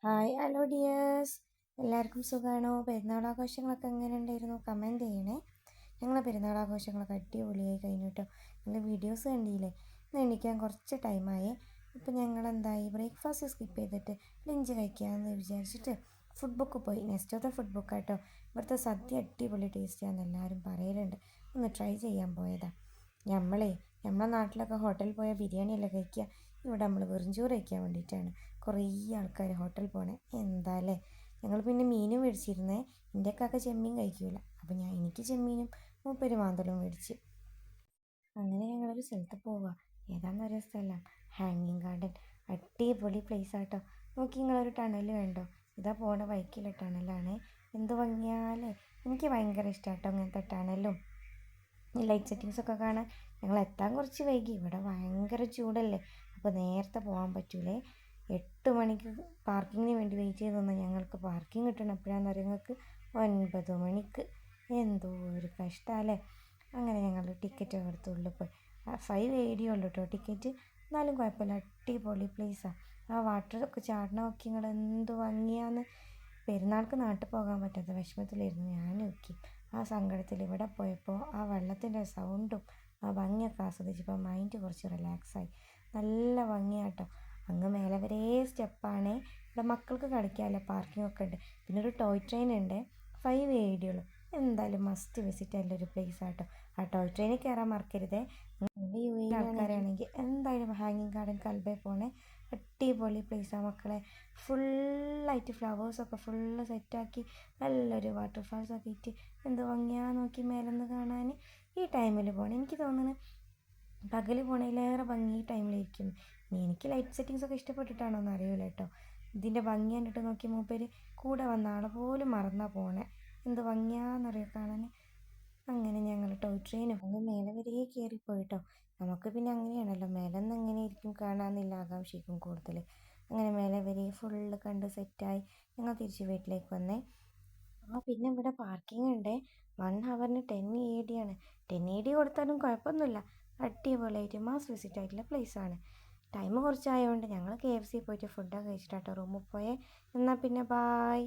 Hello dears, എല്ലാവർക്കും സുഖമാണോ? പെരുന്നാളാഘോഷങ്ങളൊക്കെ എങ്ങനെ ഉണ്ടായിരുന്നു? കമൻറ്റ് ചെയ്യണേ. ഞങ്ങളെ പെരുന്നാളാഘോഷങ്ങളൊക്കെ അടിപൊളിയായി കഴിഞ്ഞു കേട്ടോ. നിങ്ങൾ വീഡിയോസ് കണ്ടില്ലേ? ഇന്ന് എണീക്കാൻ കുറച്ച് ടൈമായി. ഇപ്പോൾ ഞങ്ങൾ എന്തായി, ബ്രേക്ക്ഫാസ്റ്റ് സ്കിപ്പ് ചെയ്തിട്ട് ലഞ്ച് കഴിക്കാമെന്ന് വിചാരിച്ചിട്ട് ഫുഡ് ബുക്ക് പോയി. നെക്സ്റ്റത്തെ ഫുഡ് ബുക്ക് കേട്ടോ. ഇവിടുത്തെ സദ്യ അടിപൊളി ടേസ്റ്റിയാണെന്ന് എല്ലാവരും പറയലുണ്ട്. ഒന്ന് ട്രൈ ചെയ്യാൻ പോയതാണ്. നമ്മളെ നാട്ടിലൊക്കെ ഹോട്ടലിൽ പോയാൽ ബിരിയാണിയല്ല കഴിക്കുക. ഇവിടെ നമ്മൾ വെറുംചോറ് കഴിക്കാൻ വേണ്ടിയിട്ടാണ് കുറേ ആൾക്കാർ ഹോട്ടലിൽ പോണേ. എന്താല്ലേ, ഞങ്ങൾ പിന്നെ മീനും മേടിച്ചിരുന്നേ. എൻ്റെ അക്കാക്ക് ചെമ്മീൻ കഴിക്കൂല, അപ്പോൾ എനിക്ക് ചെമ്മീനും മൂപ്പര് മാന്തലും മേടിച്ച്. അങ്ങനെ ഞങ്ങളൊരു സ്ഥലത്ത് പോവുക. ഏതാണെന്നൊരു സ്ഥലം ഹാങ്ങിങ് ഗാർഡൻ. അടിപൊളി പ്ലേസ് ആട്ടോ. നോക്കി, നിങ്ങളൊരു ടണൽ വേണ്ടോ? ഇതാ പോണ ബൈക്കിലെ ടണലാണ്. എന്ത് ഭംഗിയാലേ. എനിക്ക് ഭയങ്കര ഇഷ്ടമാട്ടോ അങ്ങനത്തെ ടണലും ലൈറ്റ് സെറ്റിങ്സൊക്കെ കാണാൻ. ഞങ്ങൾ എത്താൻ കുറച്ച് വൈകി. ഇവിടെ ഭയങ്കര ചൂടല്ലേ, അപ്പോൾ നേരത്തെ പോകാൻ പറ്റൂലേ. 8 മണിക്ക് പാർക്കിങ്ങിന് വേണ്ടി വെയിറ്റ് ചെയ്ത് നിന്നാൽ ഞങ്ങൾക്ക് പാർക്കിംഗ് കിട്ടണം എപ്പോഴാണെന്ന് അറിയാം നിങ്ങൾക്ക്? 9 മണിക്ക്. എന്തോ ഒരു കഷ്ടമല്ലേ. അങ്ങനെ ഞങ്ങൾ ടിക്കറ്റ് എടുത്ത് ഉള്ളിൽ പോയി. 5 ഉള്ളൂ കേട്ടോ ടിക്കറ്റ്. എന്നാലും കുഴപ്പമില്ല, അടിപൊളി പ്ലേസാണ്. ആ വാട്ടറൊക്കെ ചാടണ നോക്കി നിങ്ങൾ, എന്ത് ഭംഗിയാന്ന്. പെരുന്നാൾക്ക് നാട്ടിൽ പോകാൻ പറ്റാത്ത വിഷമത്തിലായിരുന്നു ഞാൻ നോക്കി. ആ സങ്കടത്തിൽ ഇവിടെ പോയപ്പോൾ ആ വെള്ളത്തിൻ്റെ സൗണ്ടും ആ ഭംഗിയൊക്കെ ആസ്വദിച്ചപ്പോൾ മൈൻഡ് കുറച്ച് റിലാക്സായി. നല്ല ഭംഗിയാട്ടോ. അങ്ങ് മേലെ വരെ സ്റ്റെപ്പാണ്. ഇവിടെ മക്കൾക്ക് കളിക്കാമല്ലോ, പാർക്കിംഗ് ഒക്കെ ഉണ്ട്. പിന്നെ ഒരു ടോയ് ട്രെയിൻ ഉണ്ട്. 5 ഉള്ളൂ. എന്തായാലും മസ്റ്റ് വിസിറ്റ് ആയിട്ടുള്ളൊരു പ്ലേസ് ആട്ടോ. ആ ടോയ് ട്രെയിനിൽ കയറാൻ മറക്കരുതേ. ആൾക്കാരാണെങ്കിൽ എന്തായാലും ഹാങ്ങിങ് ഗാർഡൻ കൽബേ പോണേ. അടിപൊളി പ്ലേസാണ് മക്കളെ. ഫുള്ളായിട്ട് ഫ്ലവേഴ്സൊക്കെ ഫുള്ള് സെറ്റാക്കി നല്ലൊരു വാട്ടർഫാൾസൊക്കെ ഇട്ട് എന്ത് ഭംഗിയാ നോക്കി മേലെന്ന് കാണാൻ. ഈ ടൈമിൽ പോകണം. എനിക്ക് തോന്നുന്നു പകൽ പോണേലേറെ ഭംഗി ഈ ടൈമിലായിരിക്കും. എനിക്ക് ലൈറ്റ് സെറ്റിങ്സൊക്കെ ഇഷ്ടപ്പെട്ടിട്ടാണോ എന്ന് അറിയില്ല കേട്ടോ. ഇതിൻ്റെ ഭംഗി കണ്ടിട്ട് നോക്കി മൂപ്പര് കൂടെ വന്ന ആളെ പോലും മറന്നാ പോണേ. എന്ത് ഭംഗിയാന്നറിയോ കാണാൻ. അങ്ങനെ ഞങ്ങൾ ടോയ് ട്രെയിനും അങ്ങ് മേലെ വരെ കയറിപ്പോയിട്ടോ. നമുക്ക് പിന്നെ അങ്ങനെയാണല്ലോ, മേലെ നിന്ന് എങ്ങനെയായിരിക്കും കാണാമെന്നില്ല ആകാംക്ഷയ്ക്കും കൂടുതൽ. അങ്ങനെ മേലെ വരെ ഫുള്ള് കണ്ട് സെറ്റായി ഞങ്ങൾ തിരിച്ച് വീട്ടിലേക്ക് വന്നേ. പിന്നെ ഇവിടെ പാർക്കിംഗ് ഉണ്ട്. 1 ഹവറിന് 10 AD ആണ്. 10 AD കൊടുത്താലും കുഴപ്പമൊന്നുമില്ല. അടിപൊളിയായിട്ട് മാസ് വിസിറ്റ് ആയിട്ടുള്ള പ്ലേസാണ്. ടൈം കുറച്ചായതുകൊണ്ട് ഞങ്ങൾ KFC പോയിട്ട് ഫുഡൊക്കെ കഴിച്ചിട്ടാട്ടോ റൂമിൽ പോയേ. എന്നാൽ പിന്നെ ബായ്.